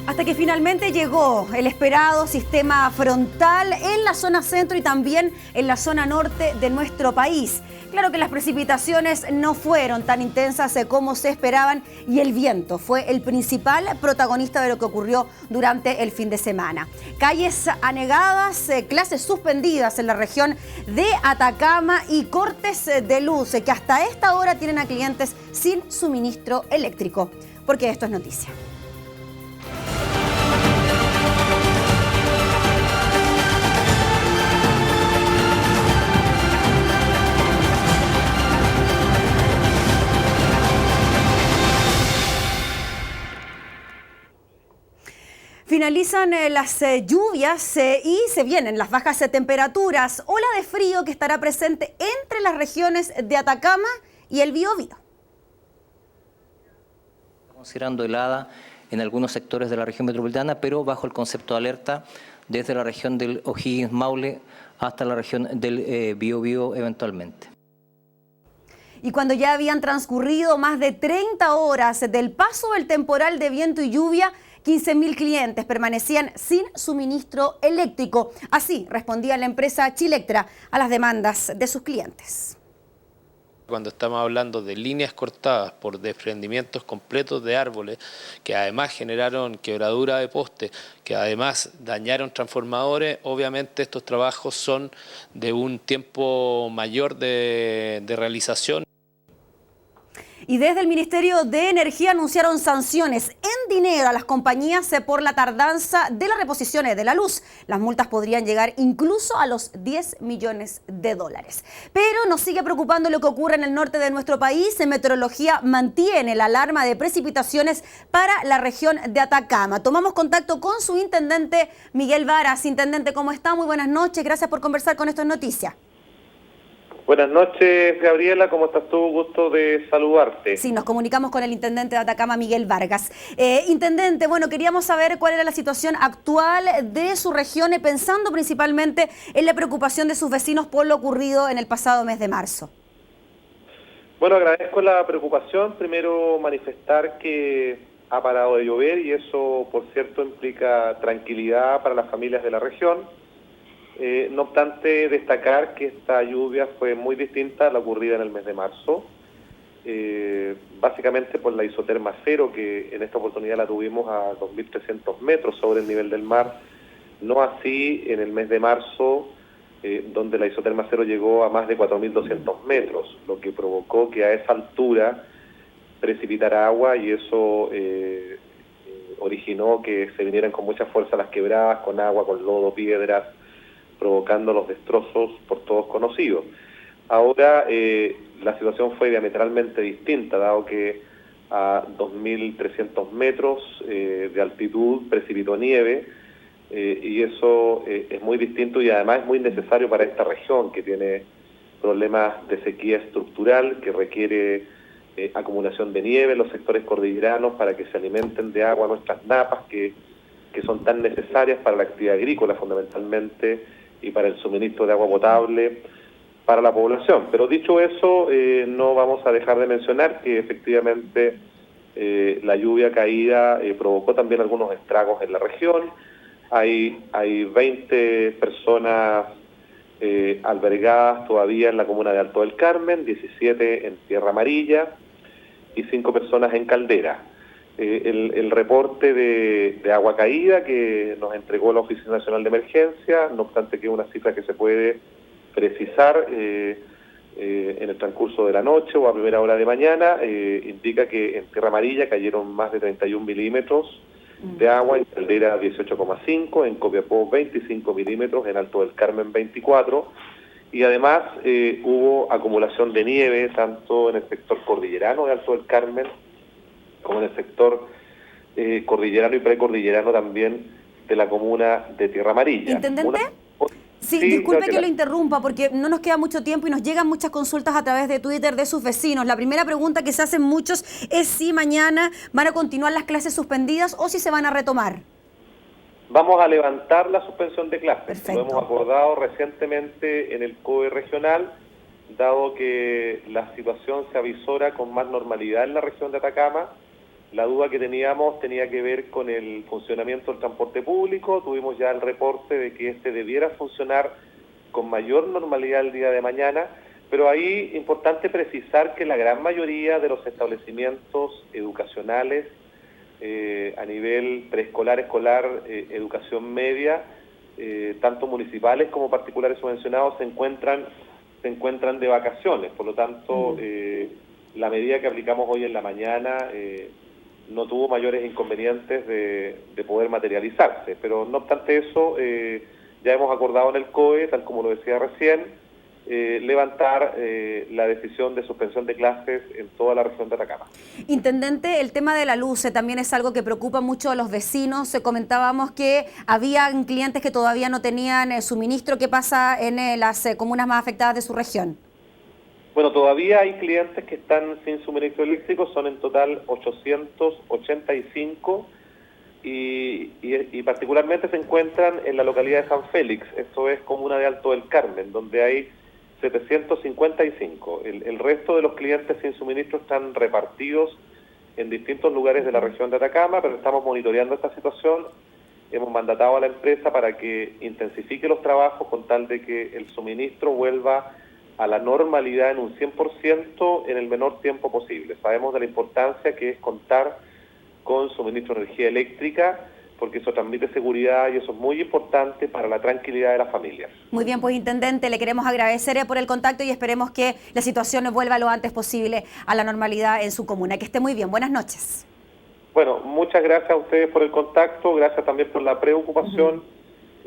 Hasta que finalmente llegó el esperado sistema frontal en la zona centro y también en la zona norte de nuestro país. Claro que las precipitaciones no fueron tan intensas como se esperaban y el viento fue el principal protagonista de lo que ocurrió durante el fin de semana. Calles anegadas, clases suspendidas en la región de Atacama y cortes de luz que hasta esta hora tienen a clientes sin suministro eléctrico. Porque esto es noticia. Finalizan las lluvias y se vienen las bajas temperaturas, ola de frío que estará presente entre las regiones de Atacama y el Biobío. Considerando helada en algunos sectores de la región metropolitana, pero bajo el concepto de alerta desde la región del O'Higgins Maule hasta la región del Biobío eventualmente. Y cuando ya habían transcurrido más de 30 horas del paso del temporal de viento y lluvia, 15.000 clientes permanecían sin suministro eléctrico. Así respondía la empresa Chilectra a las demandas de sus clientes. Cuando estamos hablando de líneas cortadas por desprendimientos completos de árboles, que además generaron quebradura de postes, que además dañaron transformadores, obviamente estos trabajos son de un tiempo mayor de realización. Y desde el Ministerio de Energía anunciaron sanciones en dinero a las compañías por la tardanza de las reposiciones de la luz. Las multas podrían llegar incluso a los 10 millones de dólares. Pero nos sigue preocupando lo que ocurre en el norte de nuestro país. Meteorología mantiene la alarma de precipitaciones para la región de Atacama. Tomamos contacto con su intendente Miguel Varas. Intendente, ¿cómo está? Muy buenas noches. Gracias por conversar con Esto es Noticia. Buenas noches, Gabriela, ¿cómo estás tú? Gusto de saludarte. Sí, nos comunicamos con el intendente de Atacama, Miguel Vargas. Intendente, bueno, queríamos saber cuál era la situación actual de su región, pensando principalmente en la preocupación de sus vecinos por lo ocurrido en el pasado mes de marzo. Bueno, agradezco la preocupación. Primero, manifestar que ha parado de llover y eso, por cierto, implica tranquilidad para las familias de la región. No obstante, destacar que esta lluvia fue muy distinta a la ocurrida en el mes de marzo, básicamente por la isoterma cero, que en esta oportunidad la tuvimos a 2.300 metros sobre el nivel del mar, no así en el mes de marzo, donde la isoterma cero llegó a más de 4.200 metros, lo que provocó que a esa altura precipitara agua y eso originó que se vinieran con mucha fuerza las quebradas, con agua, con lodo, piedras, provocando los destrozos por todos conocidos. Ahora la situación fue diametralmente distinta, dado que a 2.300 metros de altitud precipitó nieve y eso es muy distinto y además es muy necesario para esta región que tiene problemas de sequía estructural, que requiere acumulación de nieve en los sectores cordilleranos para que se alimenten de agua nuestras napas que son tan necesarias para la actividad agrícola fundamentalmente y para el suministro de agua potable para la población. Pero dicho eso, no vamos a dejar de mencionar que efectivamente la lluvia caída provocó también algunos estragos en la región. Hay 20 personas albergadas todavía en la comuna de Alto del Carmen, 17 en Tierra Amarilla y 5 personas en Caldera. El reporte de agua caída que nos entregó la Oficina Nacional de Emergencia, no obstante que es una cifra que se puede precisar en el transcurso de la noche o a primera hora de mañana, indica que en Tierra Amarilla cayeron más de 31 milímetros de agua, en Caldera 18,5, en Copiapó 25 milímetros, en Alto del Carmen 24, y además hubo acumulación de nieve tanto en el sector cordillerano de Alto del Carmen como en el sector cordillerano y precordillerano también de la comuna de Tierra Amarilla. ¿Intendente? Sí, disculpe que lo interrumpa porque no nos queda mucho tiempo y nos llegan muchas consultas a través de Twitter de sus vecinos. La primera pregunta que se hacen muchos es si mañana van a continuar las clases suspendidas o si se van a retomar. Vamos a levantar la suspensión de clases. Perfecto. Lo hemos acordado recientemente en el COE regional, dado que la situación se avisora con más normalidad en la región de Atacama. La duda que teníamos tenía que ver con el funcionamiento del transporte público. Tuvimos ya el reporte de que este debiera funcionar con mayor normalidad el día de mañana, pero ahí importante precisar que la gran mayoría de los establecimientos educacionales a nivel preescolar, escolar, educación media, tanto municipales como particulares subvencionados, se encuentran de vacaciones. Por lo tanto, la medida que aplicamos hoy en la mañana no tuvo mayores inconvenientes de poder materializarse. Pero no obstante eso, ya hemos acordado en el COE, tal como lo decía recién, levantar la decisión de suspensión de clases en toda la región de Atacama. Intendente, el tema de la luz también es algo que preocupa mucho a los vecinos. Comentábamos que habían clientes que todavía no tenían suministro. ¿Qué pasa en las comunas más afectadas de su región? Bueno, todavía hay clientes que están sin suministro eléctrico, son en total 885 y particularmente se encuentran en la localidad de San Félix, esto es comuna de Alto del Carmen, donde hay 755. El resto de los clientes sin suministro están repartidos en distintos lugares de la región de Atacama, pero estamos monitoreando esta situación. Hemos mandatado a la empresa para que intensifique los trabajos con tal de que el suministro vuelva a la normalidad en un 100% en el menor tiempo posible. Sabemos de la importancia que es contar con suministro de energía eléctrica, porque eso transmite seguridad y eso es muy importante para la tranquilidad de las familias. Muy bien, pues intendente, le queremos agradecer por el contacto y esperemos que la situación vuelva lo antes posible a la normalidad en su comuna. Que esté muy bien, buenas noches. Bueno, muchas gracias a ustedes por el contacto, gracias también por la preocupación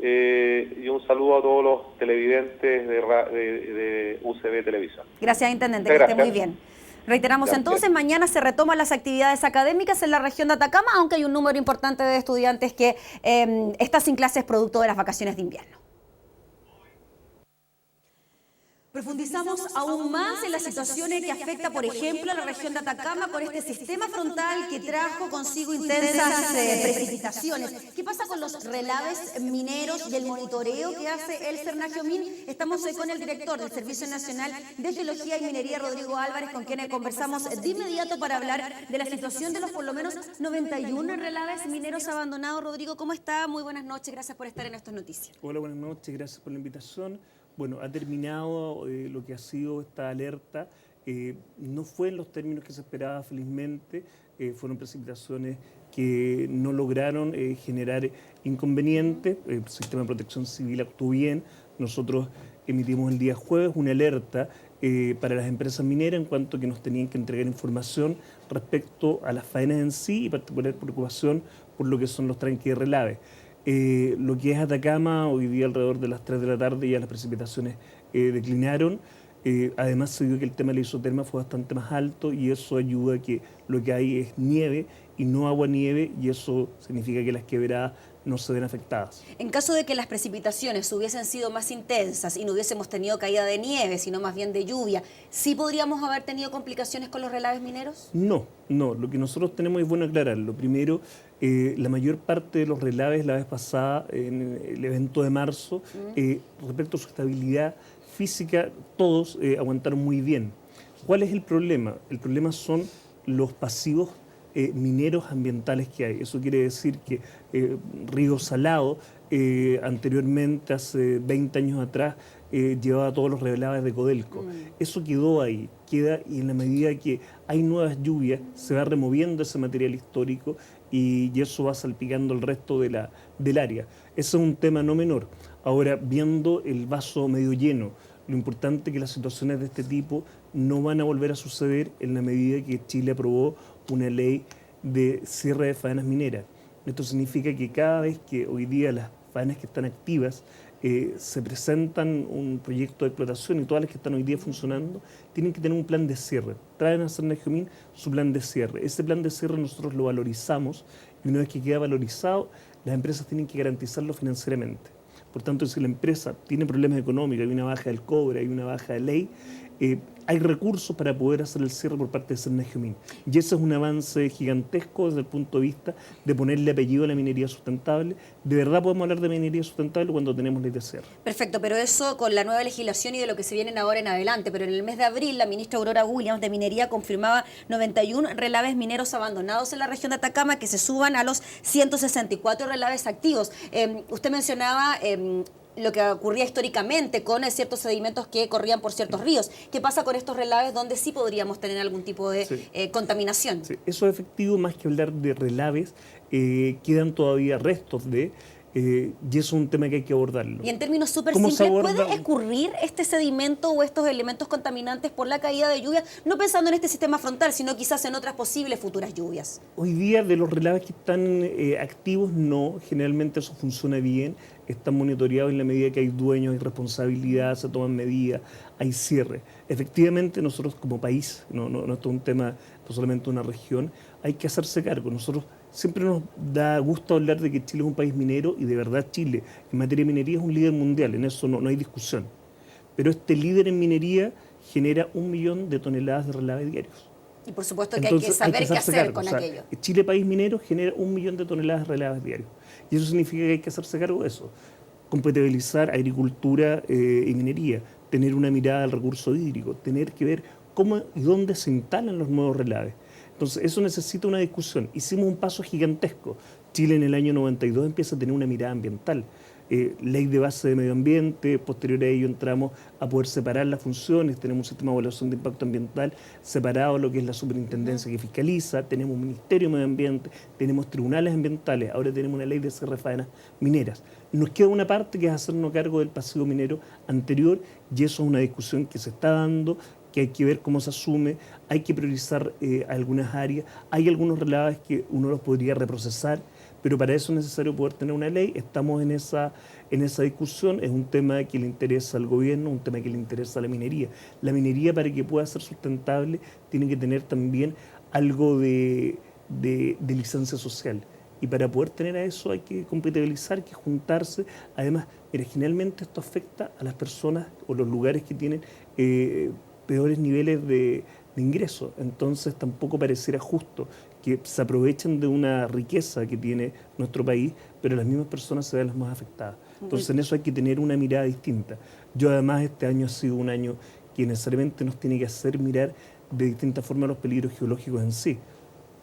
y un saludo a todos los televidentes de UCB Televisión. Gracias, intendente, que esté muy bien. Reiteramos entonces, mañana se retoman las actividades académicas en la región de Atacama, aunque hay un número importante de estudiantes que está sin clases producto de las vacaciones de invierno. Profundizamos aún más en las situaciones que afecta, por ejemplo, a la región de Atacama con este sistema frontal que trajo consigo intensas precipitaciones. ¿Qué pasa con los relaves mineros y el monitoreo que hace el Cernagiomín? Estamos con el director del Servicio Nacional de Geología y Minería, Rodrigo Álvarez, con quien conversamos de inmediato para hablar de la situación de los por lo menos 91 relaves mineros abandonados. Rodrigo, ¿cómo está? Muy buenas noches, gracias por estar en estas noticias. Hola, buenas noches, gracias por la invitación. Bueno, ha terminado lo que ha sido esta alerta. No fue en los términos que se esperaba, felizmente. Fueron precipitaciones que no lograron generar inconvenientes. El Sistema de Protección Civil actuó bien. Nosotros emitimos el día jueves una alerta para las empresas mineras en cuanto a que nos tenían que entregar información respecto a las faenas en sí y particular preocupación por lo que son los tranques de relave. Lo que es Atacama, hoy día alrededor de las 3 de la tarde ya las precipitaciones declinaron. Además se vio que el tema de la isoterma fue bastante más alto y eso ayuda a que lo que hay es nieve y no agua-nieve, y eso significa que las quebradas no se ven afectadas. En caso de que las precipitaciones hubiesen sido más intensas y no hubiésemos tenido caída de nieve, sino más bien de lluvia, ¿sí podríamos haber tenido complicaciones con los relaves mineros? No, lo que nosotros tenemos es bueno aclararlo. Primero, la mayor parte de los relaves la vez pasada, en el evento de marzo, respecto a su estabilidad física, todos aguantaron muy bien. ¿Cuál es el problema? El problema son los pasivos mineros ambientales que hay. Eso quiere decir que Río Salado, anteriormente, hace 20 años atrás, llevaba todos los relaves de Codelco. Eso quedó ahí, queda, y en la medida que hay nuevas lluvias, se va removiendo ese material histórico y eso va salpicando el resto del área. Ese es un tema no menor. Ahora, viendo el vaso medio lleno, lo importante es que las situaciones de este tipo no van a volver a suceder en la medida que Chile aprobó una ley de cierre de faenas mineras. Esto significa que cada vez que hoy día las faenas que están activas se presentan un proyecto de explotación y todas las que están hoy día funcionando tienen que tener un plan de cierre. Traen a Cernagiomín su plan de cierre. Ese plan de cierre nosotros lo valorizamos y una vez que queda valorizado, las empresas tienen que garantizarlo financieramente. Por tanto, si la empresa tiene problemas económicos, hay una baja del cobre, hay una baja de ley, hay recursos para poder hacer el cierre por parte de Cernagiomín. Y ese es un avance gigantesco desde el punto de vista de ponerle apellido a la minería sustentable. De verdad podemos hablar de minería sustentable cuando tenemos ley de cierre. Perfecto, pero eso con la nueva legislación y de lo que se viene ahora en adelante. Pero en el mes de abril, la ministra Aurora Williams de Minería confirmaba 91 relaves mineros abandonados en la región de Atacama que se suban a los 164 relaves activos. Usted mencionaba lo que ocurría históricamente con ciertos sedimentos que corrían por ciertos ríos. ¿Qué pasa con estos relaves donde sí podríamos tener algún tipo de contaminación? Sí, eso es efectivo, más que hablar de relaves, quedan todavía restos de... y eso es un tema que hay que abordarlo. Y en términos súper simples, ¿puede escurrir este sedimento o estos elementos contaminantes por la caída de lluvia? No pensando en este sistema frontal, sino quizás en otras posibles futuras lluvias. Hoy día, de los relaves que están activos, no. Generalmente eso funciona bien. Están monitoreados en la medida que hay dueños, hay responsabilidad, se toman medidas, hay cierre. Efectivamente, nosotros como país, no es un tema no solamente una región, hay que hacerse cargo. Nosotros siempre nos da gusto hablar de que Chile es un país minero y de verdad Chile en materia de minería es un líder mundial, en eso no hay discusión. Pero este líder en minería genera 1 millón de toneladas de relaves diarios. Y por supuesto que entonces, hay que saber qué hacer con aquello. Chile, país minero, genera 1 millón de toneladas de relaves diarios. Y eso significa que hay que hacerse cargo de eso. Compatibilizar agricultura y minería, tener una mirada al recurso hídrico, tener que ver cómo y dónde se instalan los nuevos relaves. Entonces, eso necesita una discusión. Hicimos un paso gigantesco. Chile en el año 92 empieza a tener una mirada ambiental. Ley de base de medio ambiente, posterior a ello entramos a poder separar las funciones, tenemos un sistema de evaluación de impacto ambiental separado de lo que es la superintendencia que fiscaliza, tenemos un ministerio de medio ambiente, tenemos tribunales ambientales, ahora tenemos una ley de cierre de faenas mineras. Nos queda una parte que es hacernos cargo del pasivo minero anterior y eso es una discusión que se está dando, que hay que ver cómo se asume, hay que priorizar algunas áreas, hay algunos relaves que uno los podría reprocesar, pero para eso es necesario poder tener una ley. Estamos en esa discusión, es un tema que le interesa al gobierno, un tema que le interesa a la minería. La minería, para que pueda ser sustentable, tiene que tener también algo de licencia social. Y para poder tener a eso hay que compatibilizar, hay que juntarse. Además, generalmente esto afecta a las personas o los lugares que tienen peores niveles de ingresos. Entonces tampoco pareciera justo que se aprovechen de una riqueza que tiene nuestro país, pero las mismas personas se ven las más afectadas. Entonces en eso hay que tener una mirada distinta. Yo además este año ha sido un año que necesariamente nos tiene que hacer mirar de distintas formas los peligros geológicos en sí.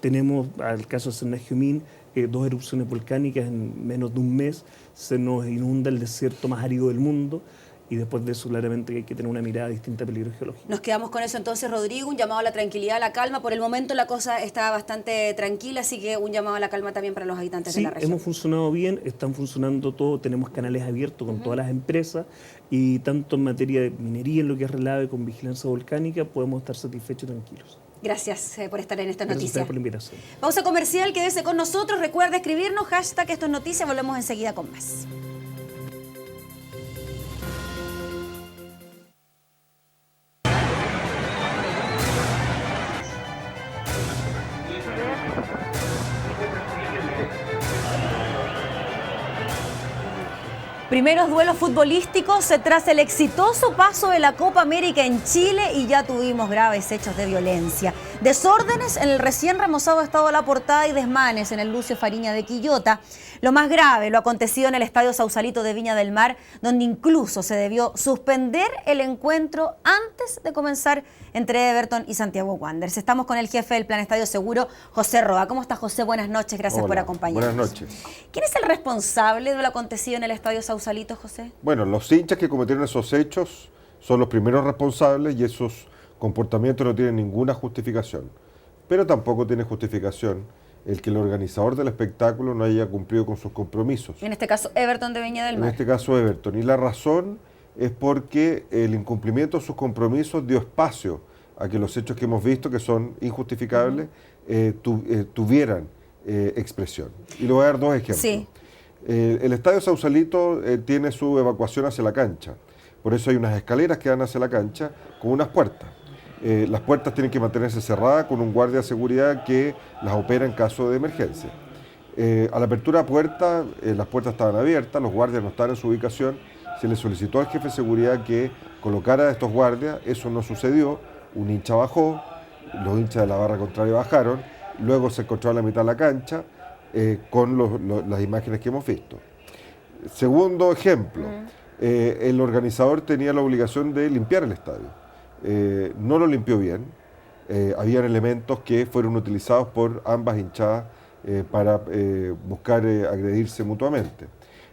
Tenemos, al caso de Cernagiomín, 2 erupciones volcánicas en menos de un mes, se nos inunda el desierto más árido del mundo, y después de eso claramente hay que tener una mirada distinta a peligro geológico. Nos quedamos con eso entonces, Rodrigo, un llamado a la tranquilidad, a la calma. Por el momento la cosa está bastante tranquila, así que un llamado a la calma también para los habitantes de la región. Sí, hemos funcionado bien, están funcionando todo, tenemos canales abiertos con todas las empresas y tanto en materia de minería, en lo que es relave, con vigilancia volcánica, podemos estar satisfechos y tranquilos. Gracias por estar en esta noticia. Gracias por la invitación. Pausa comercial, quédese con nosotros. Recuerda escribirnos, hashtag Esto es Noticia. Volvemos enseguida con más. Primeros duelos futbolísticos tras el exitoso paso de la Copa América en Chile y ya tuvimos graves hechos de violencia. Desórdenes en el recién remozado Estado de la Portada y desmanes en el Lucio Fariña de Quillota. Lo más grave lo acontecido en el Estadio Sausalito de Viña del Mar, donde incluso se debió suspender el encuentro antes de comenzar entre Everton y Santiago Wanderers. Estamos con el jefe del Plan Estadio Seguro, José Roa. ¿Cómo está, José? Buenas noches, gracias por acompañarnos. Buenas noches. ¿Quién es el responsable de lo acontecido en el Estadio Sausalito, José? Bueno, los hinchas que cometieron esos hechos son los primeros responsables y esos comportamientos no tienen ninguna justificación. Pero tampoco tiene justificación el que el organizador del espectáculo no haya cumplido con sus compromisos. En este caso, Everton de Viña del Mar. En este caso, Everton. Y la razón es porque el incumplimiento de sus compromisos dio espacio a que los hechos que hemos visto, que son injustificables, tuvieran expresión. Y le voy a dar 2 ejemplos. Sí. El Estadio Sausalito tiene su evacuación hacia la cancha. Por eso hay unas escaleras que dan hacia la cancha con unas puertas. Las puertas tienen que mantenerse cerradas con un guardia de seguridad que las opera en caso de emergencia. A la apertura de puertas, las puertas estaban abiertas, los guardias no estaban en su ubicación se le solicitó al jefe de seguridad que colocara a estos guardias, eso no sucedió, un hincha bajó, los hinchas de la barra contraria bajaron, luego se encontró a la mitad de la cancha con las imágenes que hemos visto. Segundo ejemplo, el organizador tenía la obligación de limpiar el estadio. No lo limpió bien, habían elementos que fueron utilizados por ambas hinchadas para buscar agredirse mutuamente.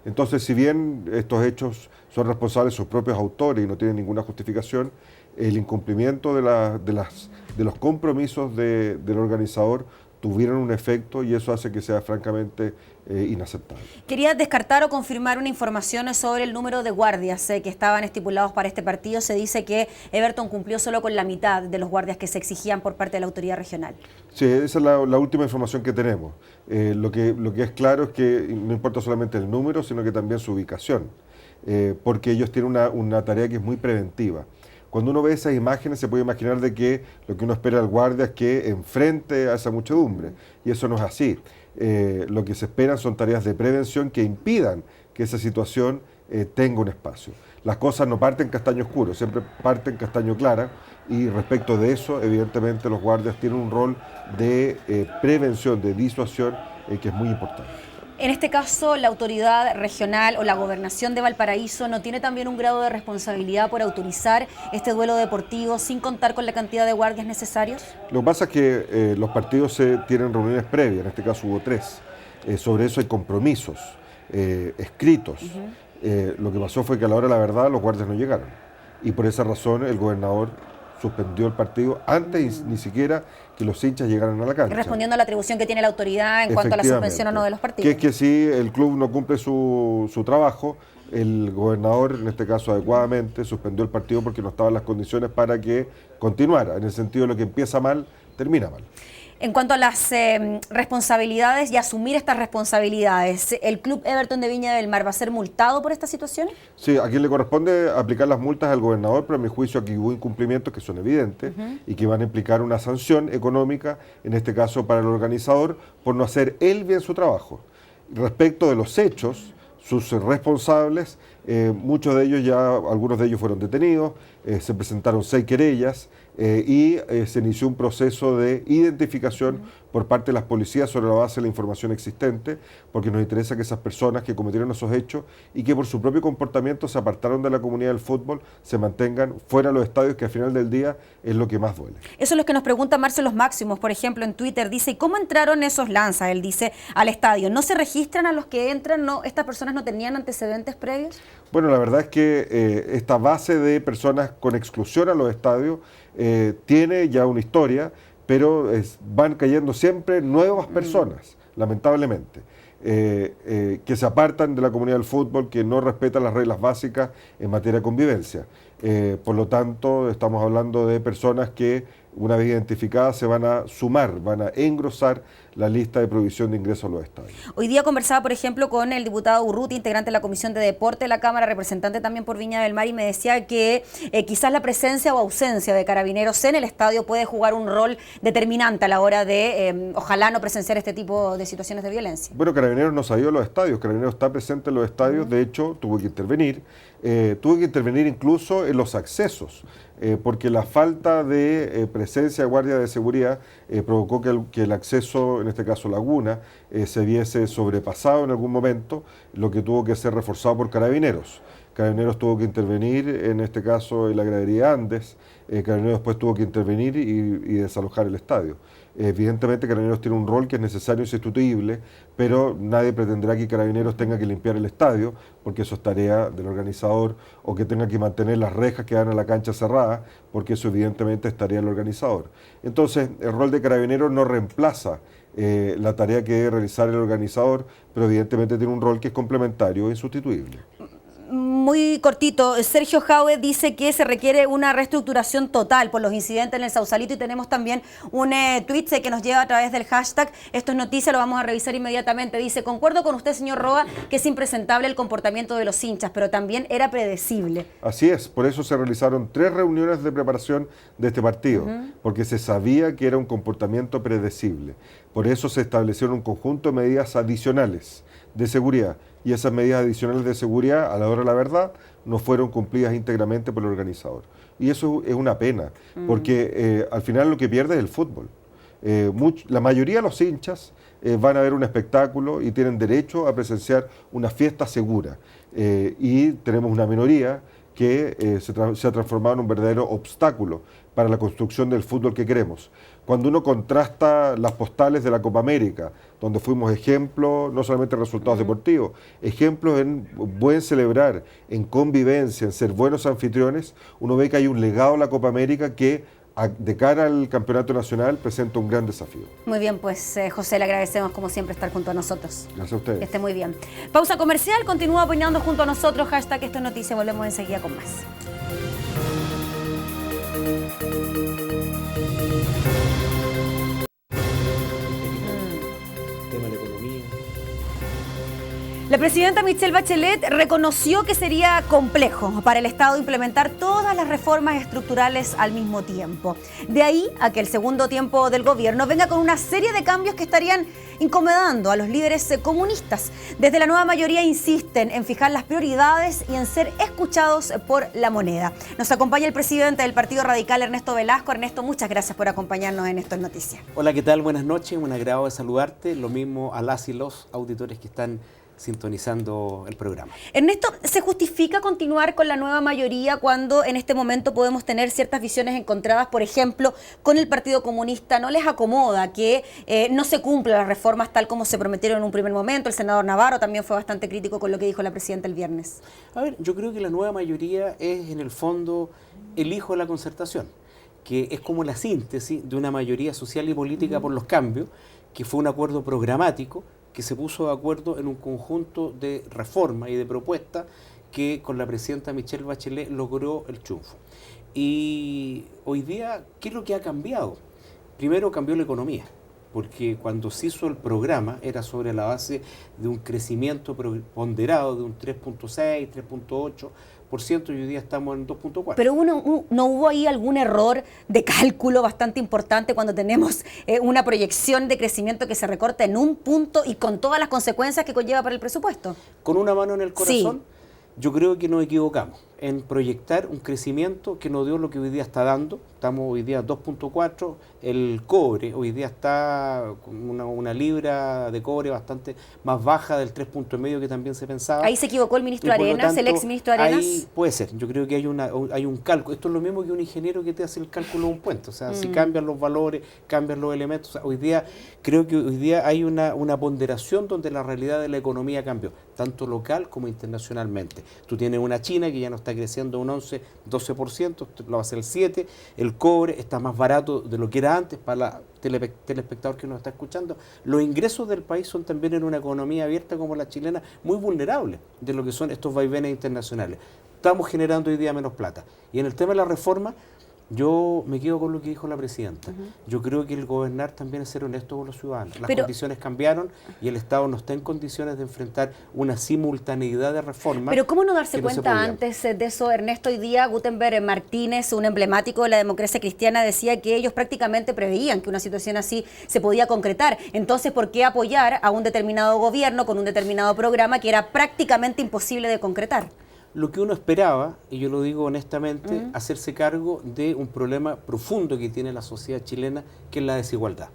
Entonces, si bien estos hechos son responsables sus propios autores y no tienen ninguna justificación, el incumplimiento de los compromisos del organizador tuvieron un efecto y eso hace que sea francamente inaceptable. Quería descartar o confirmar una información sobre el número de guardias que estaban estipulados para este partido. Se dice que Everton cumplió solo con la mitad de los guardias que se exigían por parte de la autoridad regional. Sí, esa es la última información que tenemos. Lo que es claro es que no importa solamente el número, sino que también su ubicación, porque ellos tienen una tarea que es muy preventiva. Cuando uno ve esas imágenes se puede imaginar de que lo que uno espera del guardia es que enfrente a esa muchedumbre, y eso no es así. Lo que se esperan son tareas de prevención que impidan que esa situación tenga un espacio. Las cosas no parten castaño oscuro, siempre parten castaño clara, y respecto de eso, evidentemente los guardias tienen un rol de prevención, de disuasión, que es muy importante. En este caso, la autoridad regional o la gobernación de Valparaíso no tiene también un grado de responsabilidad por autorizar este duelo deportivo sin contar con la cantidad de guardias necesarios. Lo que pasa es que los partidos tienen reuniones previas, en este caso hubo 3. Sobre eso hay compromisos escritos. Lo que pasó fue que a la hora de la verdad los guardias no llegaron y por esa razón el gobernador suspendió el partido antes ni siquiera que los hinchas llegaran a la cancha. Respondiendo a la atribución que tiene la autoridad en cuanto a la suspensión o no de los partidos. Que es que si el club no cumple su trabajo, el gobernador, en este caso adecuadamente, suspendió el partido porque no estaban las condiciones para que continuara. En el sentido de lo que empieza mal, termina mal. En cuanto a las responsabilidades y asumir estas responsabilidades, ¿el club Everton de Viña del Mar va a ser multado por esta situación? Sí, a quien le corresponde aplicar las multas al gobernador, pero a mi juicio aquí hubo incumplimientos que son evidentes y que van a implicar una sanción económica, en este caso para el organizador, por no hacer él bien su trabajo. Respecto de los hechos, sus responsables, muchos de ellos ya, algunos de ellos fueron detenidos, se presentaron 6 querellas y se inició un proceso de identificación por parte de las policías sobre la base de la información existente, porque nos interesa que esas personas que cometieron esos hechos y que por su propio comportamiento se apartaron de la comunidad del fútbol, se mantengan fuera de los estadios, que al final del día es lo que más duele. Eso es lo que nos pregunta Marcelos Máximos, por ejemplo, en Twitter. Dice, ¿cómo entraron esos lanzas? Él dice, al estadio. ¿No se registran a los que entran? ¿No? ¿Estas personas no tenían antecedentes previos? Bueno, la verdad es que esta base de personas con exclusión a los estadios tiene ya una historia, pero van cayendo siempre nuevas personas, lamentablemente, que se apartan de la comunidad del fútbol, que no respetan las reglas básicas en materia de convivencia. Por lo tanto, estamos hablando de personas que, una vez identificadas, se van a sumar, van a engrosar la lista de prohibición de ingreso a los estadios. Hoy día conversaba, por ejemplo, con el diputado Urruti, integrante de la Comisión de Deporte de la Cámara, representante también por Viña del Mar, y me decía que quizás la presencia o ausencia de carabineros en el estadio puede jugar un rol determinante a la hora de, ojalá, no presenciar este tipo de situaciones de violencia. Bueno, Carabineros no salió a los estadios, Carabineros está presente en los estadios, de hecho, tuvo que intervenir incluso en los accesos, porque la falta de presencia de guardia de seguridad provocó que el acceso, en este caso Laguna, se viese sobrepasado en algún momento, lo que tuvo que ser reforzado por Carabineros. Carabineros tuvo que intervenir, en este caso en la gradería Andes, Carabineros después tuvo que intervenir y desalojar el estadio. Evidentemente Carabineros tiene un rol que es necesario y sustituible, pero nadie pretenderá que Carabineros tenga que limpiar el estadio, porque eso es tarea del organizador, o que tenga que mantener las rejas que dan a la cancha cerrada, porque eso evidentemente es tarea del organizador. Entonces, el rol de Carabineros no reemplaza la tarea que debe realizar el organizador, pero evidentemente tiene un rol que es complementario e insustituible. Muy cortito, Sergio Jaue dice que se requiere una reestructuración total por los incidentes en el Sausalito, y tenemos también un tweet que nos lleva a través del hashtag Esto es Noticia, lo vamos a revisar inmediatamente. Dice, concuerdo con usted, señor Roa, que es impresentable el comportamiento de los hinchas, pero también era predecible. Así es, por eso se realizaron 3 reuniones de preparación de este partido, porque se sabía que era un comportamiento predecible. Por eso se establecieron un conjunto de medidas adicionales de seguridad. Y esas medidas adicionales de seguridad, a la hora de la verdad, no fueron cumplidas íntegramente por el organizador. Y eso es una pena, porque al final lo que pierde es el fútbol. La mayoría de los hinchas van a ver un espectáculo y tienen derecho a presenciar una fiesta segura. Y tenemos una minoría que se ha transformado en un verdadero obstáculo para la construcción del fútbol que queremos. Cuando uno contrasta las postales de la Copa América, donde fuimos ejemplos, no solamente en resultados deportivos, ejemplos en buen celebrar, en convivencia, en ser buenos anfitriones, uno ve que hay un legado a la Copa América que de cara al campeonato nacional presenta un gran desafío. Muy bien, pues José, le agradecemos como siempre estar junto a nosotros. Gracias a ustedes. Que esté muy bien. Pausa comercial, continúa opinando junto a nosotros, hashtag Esto es Noticia, volvemos enseguida con más. La presidenta Michelle Bachelet reconoció que sería complejo para el Estado implementar todas las reformas estructurales al mismo tiempo. De ahí a que el segundo tiempo del gobierno venga con una serie de cambios que estarían incomodando a los líderes comunistas. Desde la nueva mayoría insisten en fijar las prioridades y en ser escuchados por la moneda. Nos acompaña el presidente del Partido Radical, Ernesto Velasco. Ernesto, muchas gracias por acompañarnos en Esto es Noticia. Hola, ¿qué tal? Buenas noches, un agrado de saludarte. Lo mismo a las y los auditores que están sintonizando el programa. Ernesto, ¿se justifica continuar con la nueva mayoría cuando en este momento podemos tener ciertas visiones encontradas? Por ejemplo, con el Partido Comunista, ¿no les acomoda que no se cumplan las reformas tal como se prometieron en un primer momento? El senador Navarro también fue bastante crítico con lo que dijo la presidenta el viernes. A ver, yo creo que la nueva mayoría es en el fondo el hijo de la concertación, que es como la síntesis de una mayoría social y política por los cambios, que fue un acuerdo programático que se puso de acuerdo en un conjunto de reformas y de propuestas que con la presidenta Michelle Bachelet logró el triunfo. Y hoy día, ¿qué es lo que ha cambiado? Primero cambió la economía, porque cuando se hizo el programa era sobre la base de un crecimiento ponderado de un 3.6, 3.8%, y hoy día estamos en 2.4. Pero ¿no hubo ahí algún error de cálculo bastante importante cuando tenemos una proyección de crecimiento que se recorta en un punto y con todas las consecuencias que conlleva para el presupuesto? Con una mano en el corazón, sí. Yo creo que nos equivocamos en proyectar un crecimiento que no dio lo que hoy día está dando. Estamos hoy día 2.4, el cobre hoy día está con una libra de cobre bastante más baja del 3.5 que también se pensaba. Ahí se equivocó el ministro Arenas, el ex ministro Arenas. Ahí puede ser, yo creo que hay un cálculo. Esto es lo mismo que un ingeniero que te hace el cálculo de un puente, o sea, si cambian los valores, cambian los elementos. O sea, hoy día, creo que hoy día hay una ponderación donde la realidad de la economía cambió, tanto local como internacionalmente. Tú tienes una China que ya no está creciendo un 11, 12%, lo va a hacer el 7%, el cobre está más barato de lo que era antes para el telespectador que nos está escuchando. Los ingresos del país son también en una economía abierta como la chilena muy vulnerables de lo que son estos vaivenes internacionales. Estamos generando hoy día menos plata. Y en el tema de la reforma, yo me quedo con lo que dijo la presidenta. Yo creo que el gobernar también es ser honesto con los ciudadanos. Las condiciones cambiaron y el Estado no está en condiciones de enfrentar una simultaneidad de reformas. Pero ¿cómo no darse cuenta antes de eso, Ernesto? Hoy día Gutenberg Martínez, un emblemático de la democracia cristiana, decía que ellos prácticamente preveían que una situación así se podía concretar. Entonces, ¿por qué apoyar a un determinado gobierno con un determinado programa que era prácticamente imposible de concretar? Lo que uno esperaba, y yo lo digo honestamente, hacerse cargo de un problema profundo que tiene la sociedad chilena, que es la desigualdad.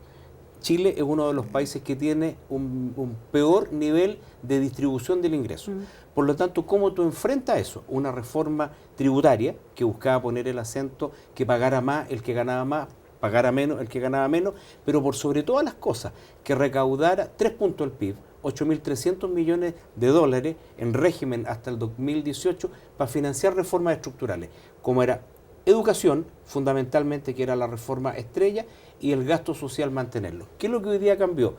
Chile es uno de los países que tiene un peor nivel de distribución del ingreso. Por lo tanto, ¿cómo tú enfrentas eso? Una reforma tributaria que buscaba poner el acento que pagara más el que ganaba más, pagara menos el que ganaba menos, pero por sobre todas las cosas, que recaudara 3 puntos del PIB, 8.300 millones de dólares en régimen hasta el 2018 para financiar reformas estructurales, como era educación, fundamentalmente, que era la reforma estrella, y el gasto social mantenerlo. ¿Qué es lo que hoy día cambió?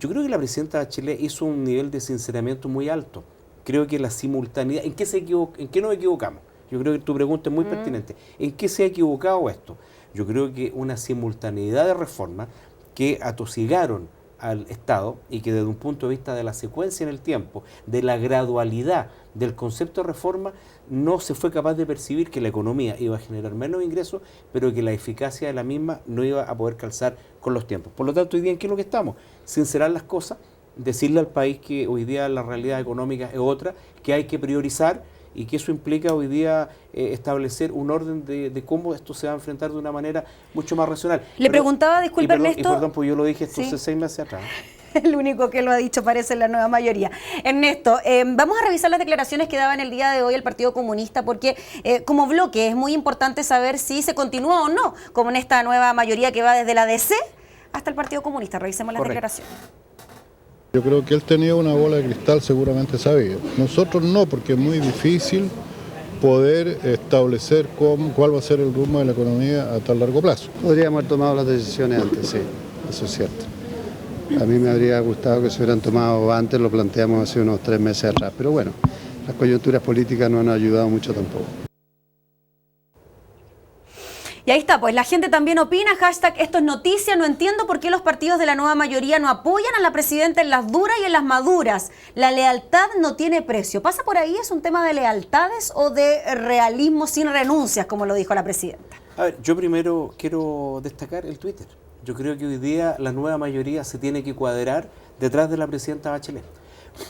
Yo creo que la presidenta Bachelet hizo un nivel de sinceramiento muy alto. Creo que la simultaneidad, ¿en qué nos equivocamos? Yo creo que tu pregunta es muy pertinente. ¿En qué se ha equivocado esto? Yo creo que una simultaneidad de reformas que atosigaron al Estado y que desde un punto de vista de la secuencia en el tiempo, de la gradualidad del concepto de reforma, no se fue capaz de percibir que la economía iba a generar menos ingresos, pero que la eficacia de la misma no iba a poder calzar con los tiempos. Por lo tanto, hoy día, ¿en qué es lo que estamos? Sincerar las cosas, decirle al país que hoy día la realidad económica es otra, que hay que priorizar y que eso implica hoy día establecer un orden de cómo esto se va a enfrentar de una manera mucho más racional. Le preguntaba, disculpe Ernesto. Y perdón, pues yo lo dije esto hace 6 meses atrás. El único que lo ha dicho parece la nueva mayoría. Ernesto, vamos a revisar las declaraciones que daba en el día de hoy el Partido Comunista, porque como bloque es muy importante saber si se continúa o no con esta nueva mayoría que va desde la DC hasta el Partido Comunista. Revisemos las declaraciones. Yo creo que él tenía una bola de cristal, seguramente sabía. Nosotros no, porque es muy difícil poder establecer cuál va a ser el rumbo de la economía a tan largo plazo. Podríamos haber tomado las decisiones antes, sí, eso es cierto. A mí me habría gustado que se hubieran tomado antes, lo planteamos hace unos 3 meses atrás, pero bueno, las coyunturas políticas no han ayudado mucho tampoco. Y ahí está, pues la gente también opina, hashtag esto es noticia, no entiendo por qué los partidos de la nueva mayoría no apoyan a la presidenta en las duras y en las maduras. La lealtad no tiene precio. ¿Pasa por ahí? ¿Es un tema de lealtades o de realismo sin renuncias, como lo dijo la presidenta? A ver, yo primero quiero destacar el Twitter. Yo creo que hoy día la nueva mayoría se tiene que cuadrar detrás de la presidenta Bachelet.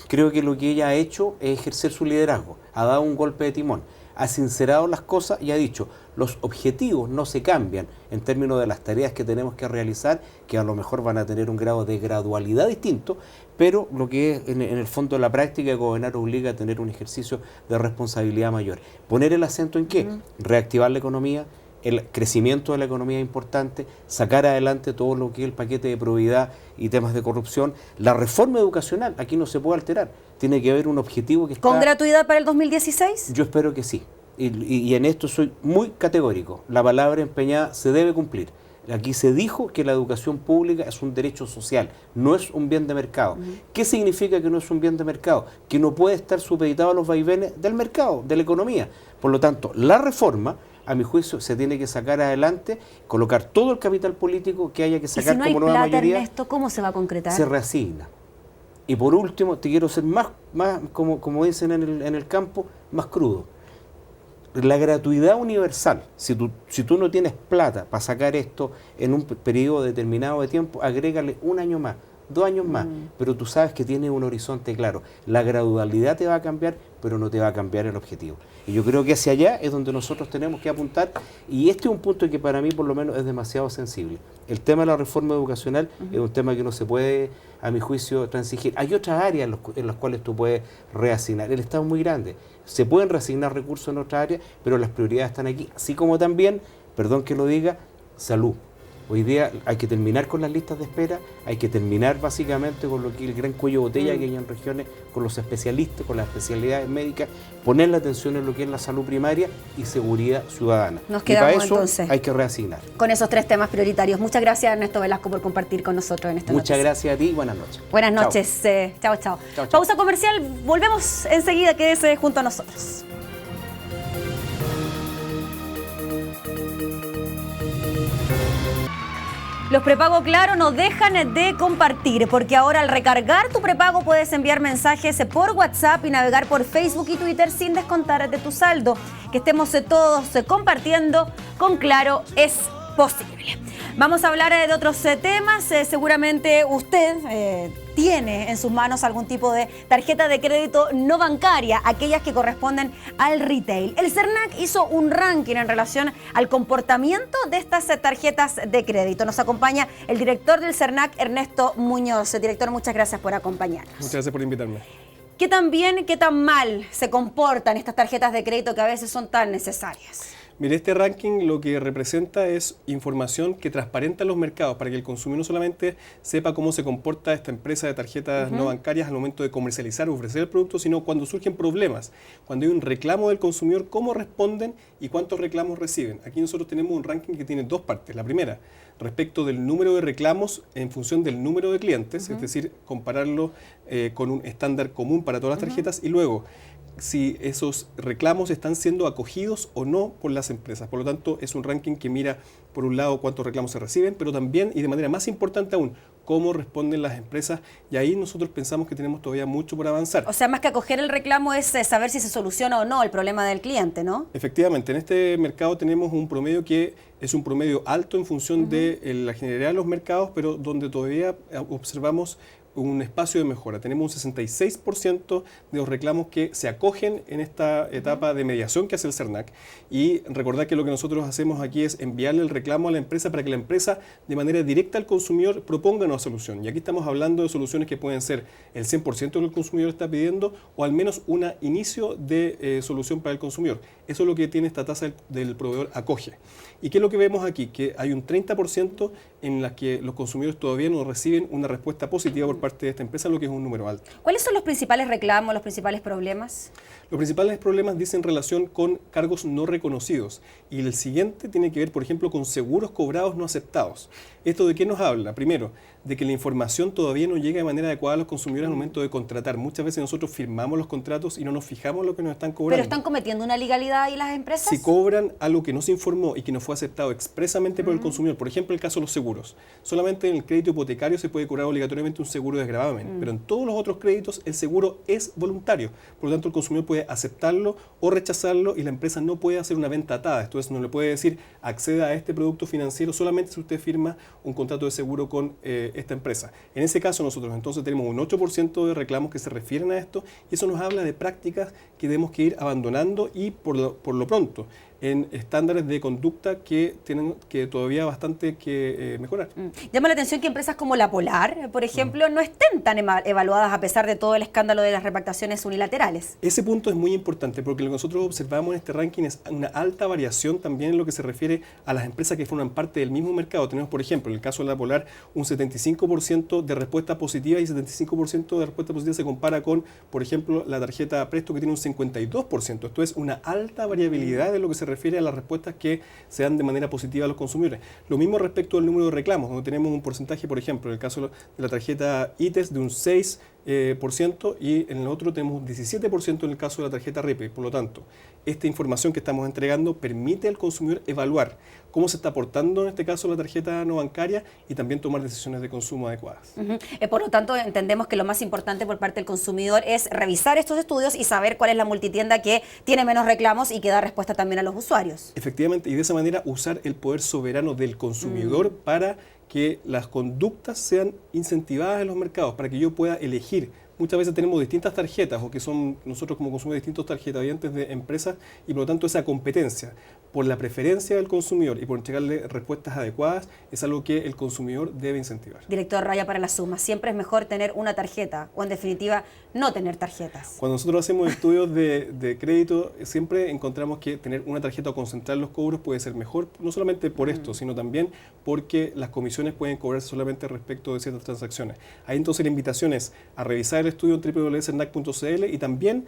Creo que lo que ella ha hecho es ejercer su liderazgo, ha dado un golpe de timón, ha sincerado las cosas y ha dicho, los objetivos no se cambian en términos de las tareas que tenemos que realizar, que a lo mejor van a tener un grado de gradualidad distinto, pero lo que es en el fondo la práctica de gobernar obliga a tener un ejercicio de responsabilidad mayor. ¿Poner el acento en qué? Reactivar la economía, el crecimiento de la economía es importante, sacar adelante todo lo que es el paquete de probidad y temas de corrupción. La reforma educacional, aquí no se puede alterar, tiene que haber un objetivo que está... ¿Con gratuidad para el 2016? Yo espero que sí, y en esto soy muy categórico, la palabra empeñada se debe cumplir. Aquí se dijo que la educación pública es un derecho social, no es un bien de mercado. ¿Qué significa que no es un bien de mercado? Que no puede estar supeditado a los vaivenes del mercado, de la economía. Por lo tanto, la reforma, a mi juicio, se tiene que sacar adelante, colocar todo el capital político que haya que sacar como nueva mayoría. ¿Y si no hay plata, Ernesto, cómo se va a concretar? Se reasigna. Y por último, te quiero ser más como dicen en el campo, más crudo. La gratuidad universal, si tú no tienes plata para sacar esto en un periodo determinado de tiempo, agrégale 1 año más, 2 años más, pero tú sabes que tiene un horizonte claro. La gradualidad te va a cambiar, pero no te va a cambiar el objetivo. Y yo creo que hacia allá es donde nosotros tenemos que apuntar, y este es un punto que para mí por lo menos es demasiado sensible. El tema de la reforma educacional es un tema que no se puede, a mi juicio, transigir. Hay otras áreas en las cuales tú puedes reasignar. El Estado es muy grande, se pueden reasignar recursos en otras áreas, pero las prioridades están aquí, así como también, perdón que lo diga, salud. Hoy día hay que terminar con las listas de espera, hay que terminar básicamente con lo que el gran cuello de botella que hay en regiones, con los especialistas, con las especialidades médicas, poner la atención en lo que es la salud primaria y seguridad ciudadana. Nos quedamos, y para eso entonces hay que reasignar. Con esos 3 temas prioritarios. Muchas gracias, Ernesto Velasco, por compartir con nosotros en esta noche. Muchas gracias a ti y buenas noches. Buenas noches. Chao. Pausa comercial, volvemos enseguida, quédese junto a nosotros. Los prepago Claro no dejan de compartir, porque ahora al recargar tu prepago puedes enviar mensajes por WhatsApp y navegar por Facebook y Twitter sin descontar de tu saldo. Que estemos todos compartiendo con Claro es posible. Vamos a hablar de otros temas. Seguramente usted tiene en sus manos algún tipo de tarjeta de crédito no bancaria, aquellas que corresponden al retail. El CERNAC hizo un ranking en relación al comportamiento de estas tarjetas de crédito. Nos acompaña el director del CERNAC, Ernesto Muñoz. Director, muchas gracias por acompañarnos. Muchas gracias por invitarme. ¿Qué tan bien, qué tan mal se comportan estas tarjetas de crédito que a veces son tan necesarias? Mire, este ranking lo que representa es información que transparenta los mercados para que el consumidor no solamente sepa cómo se comporta esta empresa de tarjetas no bancarias al momento de comercializar o ofrecer el producto, sino cuando surgen problemas, cuando hay un reclamo del consumidor, cómo responden y cuántos reclamos reciben. Aquí nosotros tenemos un ranking que tiene 2 partes. La primera, respecto del número de reclamos en función del número de clientes, es decir, compararlo con un estándar común para todas las tarjetas, y luego si esos reclamos están siendo acogidos o no por las empresas. Por lo tanto, es un ranking que mira, por un lado, cuántos reclamos se reciben, pero también, y de manera más importante aún, cómo responden las empresas, y ahí nosotros pensamos que tenemos todavía mucho por avanzar. O sea, más que acoger el reclamo es saber si se soluciona o no el problema del cliente, ¿no? Efectivamente, en este mercado tenemos un promedio que es un promedio alto en función de la generalidad de los mercados, pero donde todavía observamos un espacio de mejora. Tenemos un 66% de los reclamos que se acogen en esta etapa de mediación que hace el CERNAC, y recordar que lo que nosotros hacemos aquí es enviarle el reclamo a la empresa para que la empresa de manera directa al consumidor proponga una solución. Y aquí estamos hablando de soluciones que pueden ser el 100% de lo que el consumidor está pidiendo o al menos un inicio de solución para el consumidor. Eso es lo que tiene esta tasa del proveedor acoge. ¿Y qué es lo que vemos aquí? Que hay un 30% en las que los consumidores todavía no reciben una respuesta positiva por parte de esta empresa, lo que es un número alto. ¿Cuáles son los principales reclamos, los principales problemas? Los principales problemas dicen relación con cargos no reconocidos, y el siguiente tiene que ver, por ejemplo, con seguros cobrados no aceptados. ¿Esto de qué nos habla? Primero, de que la información todavía no llega de manera adecuada a los consumidores al momento de contratar. Muchas veces nosotros firmamos los contratos y no nos fijamos en lo que nos están cobrando. ¿Pero están cometiendo una ilegalidad ahí las empresas? Si cobran algo que no se informó y que no fue aceptado expresamente por el consumidor, por ejemplo, el caso de los seguros. Solamente en el crédito hipotecario se puede cobrar obligatoriamente un seguro de desgravamen, pero en todos los otros créditos el seguro es voluntario. Por lo tanto, el consumidor puede aceptarlo o rechazarlo y la empresa no puede hacer una venta atada. Entonces, no le puede decir acceda a este producto financiero solamente si usted firma un contrato de seguro con esta empresa. En ese caso, nosotros entonces tenemos un 8% de reclamos que se refieren a esto, y eso nos habla de prácticas que tenemos que ir abandonando y por lo pronto en estándares de conducta que tienen que todavía bastante que mejorar. Llama la atención que empresas como La Polar, por ejemplo, no estén tan evaluadas a pesar de todo el escándalo de las repactaciones unilaterales. Ese punto es muy importante porque lo que nosotros observamos en este ranking es una alta variación también en lo que se refiere a las empresas que forman parte del mismo mercado. Tenemos, por ejemplo, en el caso de La Polar, un 75% de respuesta positiva, y 75% de respuesta positiva se compara con, por ejemplo, la tarjeta Presto, que tiene un 52%. Esto es una alta variabilidad de lo que se refiere a las respuestas que se dan de manera positiva a los consumidores. Lo mismo respecto al número de reclamos, donde tenemos un porcentaje, por ejemplo, en el caso de la tarjeta ITES de un 6%, y en el otro tenemos un 17% en el caso de la tarjeta REPE. Por lo tanto, esta información que estamos entregando permite al consumidor evaluar cómo se está portando en este caso la tarjeta no bancaria y también tomar decisiones de consumo adecuadas. Por lo tanto, entendemos que lo más importante por parte del consumidor es revisar estos estudios y saber cuál es la multitienda que tiene menos reclamos y que da respuesta también a los usuarios. Efectivamente, y de esa manera usar el poder soberano del consumidor para que las conductas sean incentivadas en los mercados, para que yo pueda elegir. Muchas veces tenemos distintas tarjetas, o que son nosotros como consumidores distintos tarjetavientes de empresas, y por lo tanto esa competencia por la preferencia del consumidor y por entregarle respuestas adecuadas es algo que el consumidor debe incentivar. Director, raya para la suma, siempre es mejor tener una tarjeta o en definitiva no tener tarjetas. Cuando nosotros hacemos estudios de crédito siempre encontramos que tener una tarjeta o concentrar los cobros puede ser mejor, no solamente por esto, sino también porque las comisiones pueden cobrarse solamente respecto de ciertas transacciones. Ahí entonces la invitación es a revisar el estudio en www.cernac.cl y también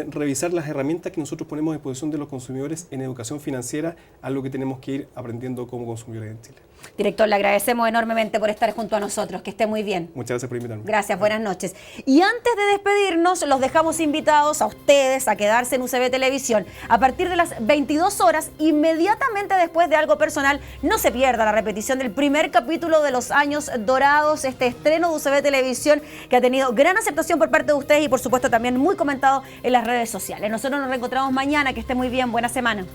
revisar las herramientas que nosotros ponemos a disposición de los consumidores en educación financiera, algo que tenemos que ir aprendiendo como consumidores en Chile. Director, le agradecemos enormemente por estar junto a nosotros, que esté muy bien. Muchas gracias por invitarme. Gracias, buenas noches. Y antes de despedirnos, los dejamos invitados a ustedes a quedarse en UCB Televisión. A partir de las 22 horas, inmediatamente después de Algo Personal, no se pierda la repetición del primer capítulo de Los Años Dorados, este estreno de UCB Televisión que ha tenido gran aceptación por parte de ustedes y por supuesto también muy comentado en las redes sociales. Nosotros nos reencontramos mañana, que esté muy bien, buena semana.